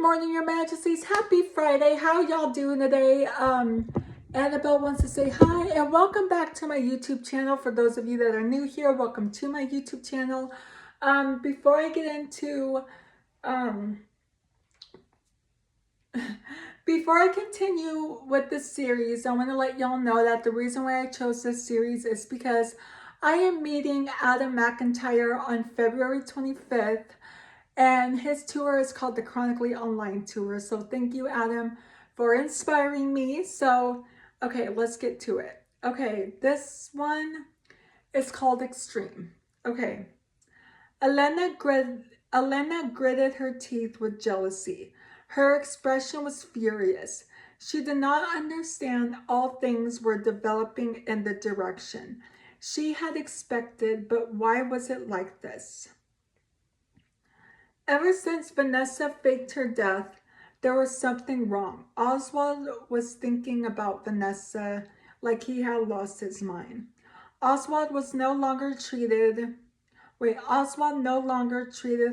morning, Your Majesties. Happy Friday. How y'all doing today? Annabelle wants to say hi and welcome back to my YouTube channel. For those of you that are new here, welcome to my YouTube channel. Before I get into before I continue with this series, I want to let y'all know that the reason why I chose this series is because I am meeting Adam McIntyre on February 25th. And his tour is called the Chronically Online Tour. So thank you, Adam, for inspiring me. So, okay, let's get to it. Okay, this one is called Extreme. Okay. Elena gritted her teeth with jealousy. Her expression was furious. She did not understand all things were developing in the direction she had expected, but why was it like this? Ever since Vanessa faked her death, there was something wrong. Oswald was thinking about Vanessa like he had lost his mind. Oswald no longer treated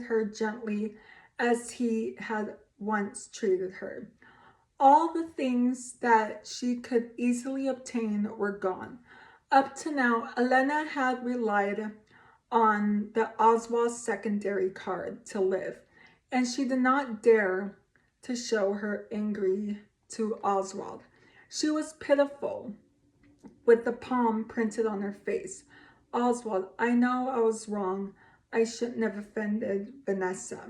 her gently as he had once treated her. All the things that she could easily obtain were gone. Up to now, Elena had relied on the Oswald secondary card to live, and she did not dare to show her angry to Oswald. She was pitiful with the palm printed on her face. Oswald, I know I was wrong. I shouldn't have offended Vanessa.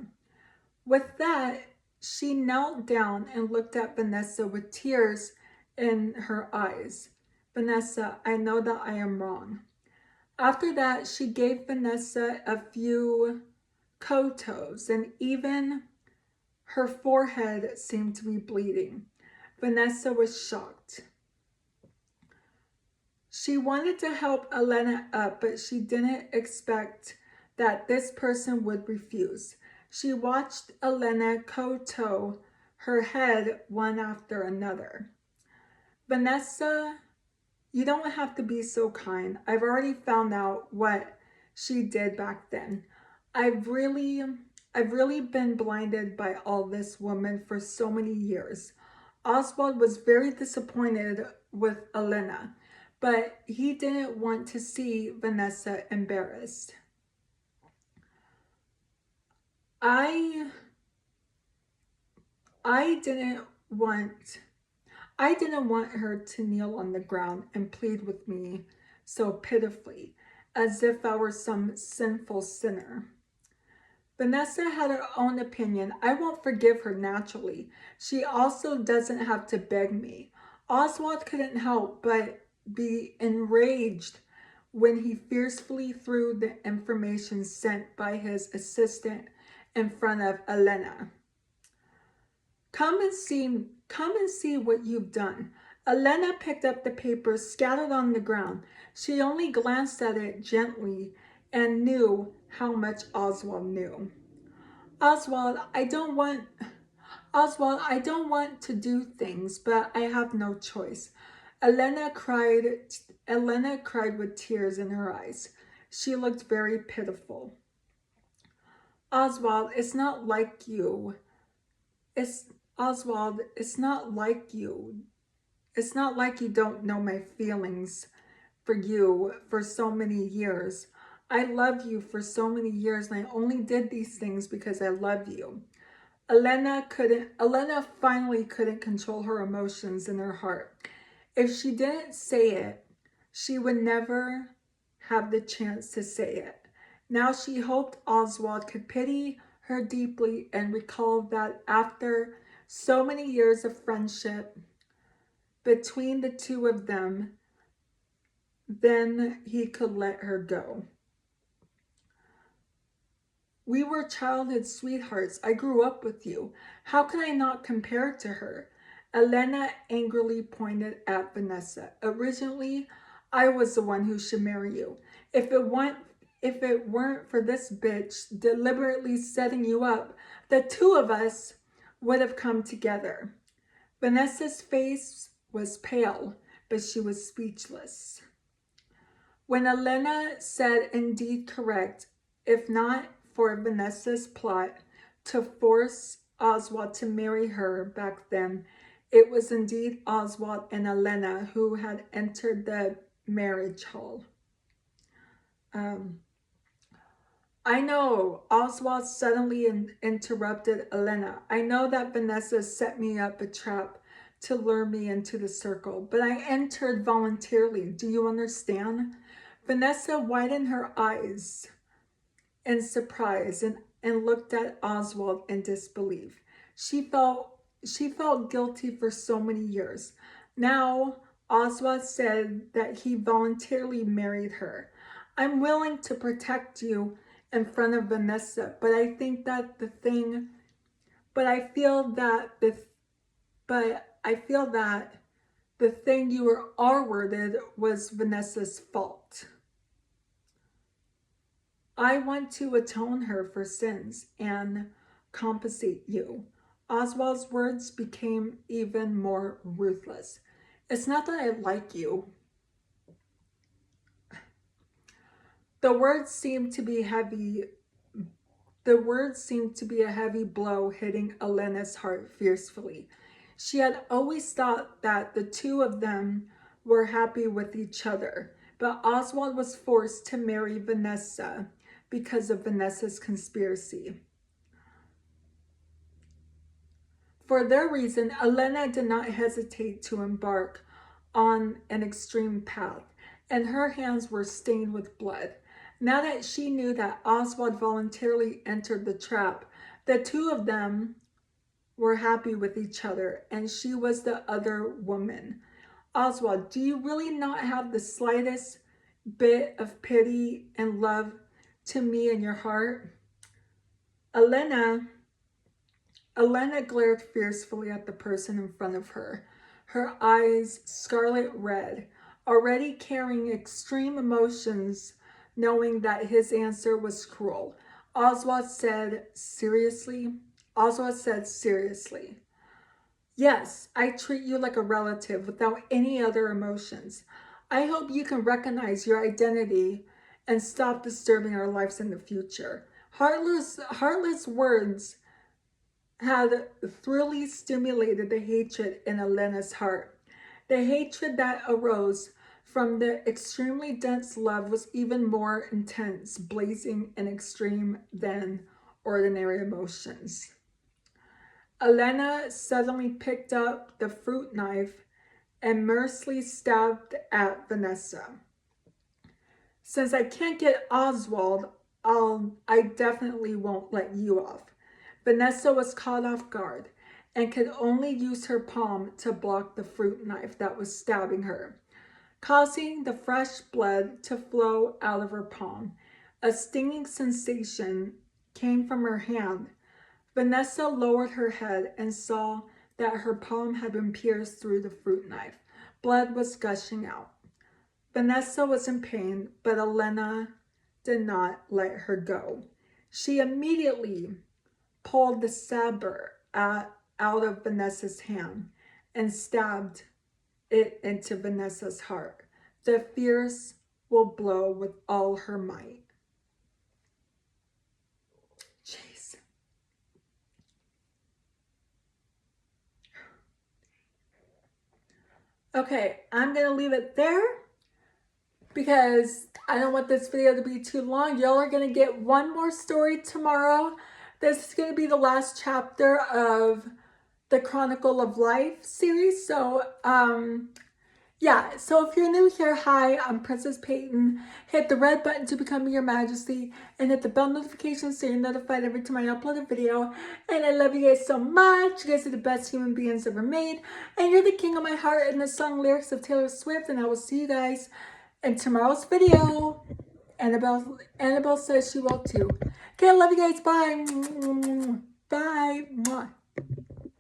With that, she knelt down and looked at Vanessa with tears in her eyes. Vanessa, I know that I am wrong. After that, she gave Vanessa a few kotos, and even her forehead seemed to be bleeding. Vanessa was shocked. She wanted to help Elena up, but she didn't expect that this person would refuse. She watched Elena koto her head one after another. Vanessa, you don't have to be so kind. I've already found out what she did back then. I've really been blinded by all this woman for so many years. Oswald was very disappointed with Elena, but he didn't want to see Vanessa embarrassed. I didn't want her to kneel on the ground and plead with me so pitifully, as if I were some sinful sinner. Vanessa had her own opinion. I won't forgive her naturally. She also doesn't have to beg me. Oswald couldn't help but be enraged when he fiercely threw the information sent by his assistant in front of Elena. Come and see what you've done. Elena picked up the paper scattered on the ground. She only glanced at it gently and knew how much Oswald knew. Oswald, I don't want to do things, but I have no choice. Elena cried with tears in her eyes. She looked very pitiful. Oswald, it's not like you. Oswald, it's not like you. It's not like you don't know my feelings for you for so many years. I loved you for so many years, and I only did these things because I love you. Elena finally couldn't control her emotions in her heart. If she didn't say it, she would never have the chance to say it. Now she hoped Oswald could pity her deeply and recall that after so many years of friendship between the two of them, then he could let her go. We were childhood sweethearts. I grew up with you. How can I not compare to her? Elena angrily pointed at Vanessa. Originally, I was the one who should marry you. If it weren't for this bitch deliberately setting you up, the two of us would have come together. Vanessa's face was pale, but she was speechless. When Elena said indeed correct, if not for Vanessa's plot to force Oswald to marry her back then, it was indeed Oswald and Elena who had entered the marriage hall. I know, Oswald suddenly interrupted Elena. I know that Vanessa set me up a trap to lure me into the circle, but I entered voluntarily. Do you understand? Vanessa widened her eyes in surprise and looked at Oswald in disbelief. She felt guilty for so many years. Now, Oswald said that he voluntarily married her. I'm willing to protect you in front of Vanessa, but I think that I feel that the thing you were R-worded was Vanessa's fault. I want to atone her for sins and compensate you. Oswald's words became even more ruthless. It's not that I like you. The words seemed to be a heavy blow hitting Elena's heart fiercely. She had always thought that the two of them were happy with each other, but Oswald was forced to marry Vanessa because of Vanessa's conspiracy. For their reason, Elena did not hesitate to embark on an extreme path, and her hands were stained with blood. Now that she knew that Oswald voluntarily entered the trap, the two of them were happy with each other, and she was the other woman. Oswald, do you really not have the slightest bit of pity and love to me in your heart? Elena glared fiercely at the person in front of her, her eyes scarlet red, already carrying extreme emotions, knowing that his answer was cruel. Oswald said seriously, yes, I treat you like a relative without any other emotions. I hope you can recognize your identity and stop disturbing our lives in the future. Heartless words had thoroughly stimulated the hatred in Elena's heart. The hatred that arose from the extremely dense love was even more intense, blazing and extreme than ordinary emotions. Elena suddenly picked up the fruit knife and mercilessly stabbed at Vanessa. Since I can't get Oswald, I definitely won't let you off. Vanessa was caught off guard and could only use her palm to block the fruit knife that was stabbing her, causing the fresh blood to flow out of her palm. A stinging sensation came from her hand. Vanessa lowered her head and saw that her palm had been pierced through the fruit knife. Blood was gushing out. Vanessa was in pain, but Elena did not let her go. She immediately pulled the saber out of Vanessa's hand and stabbed it into Vanessa's heart. The fierce will blow with all her might. Jeez. Okay, I'm going to leave it there because I don't want this video to be too long. Y'all are going to get one more story tomorrow. This is going to be the last chapter of the Chronicle of Life series. So, yeah, so if you're new here, hi, I'm Princess Peyton. Hit the red button to become your majesty and hit the bell notification so you're notified every time I upload a video. And I love you guys so much. You guys are the best human beings ever made. And you're the king of my heart in the song lyrics of Taylor Swift. And I will see you guys in tomorrow's video. Annabelle says she will too. Okay, I love you guys. Bye. Bye.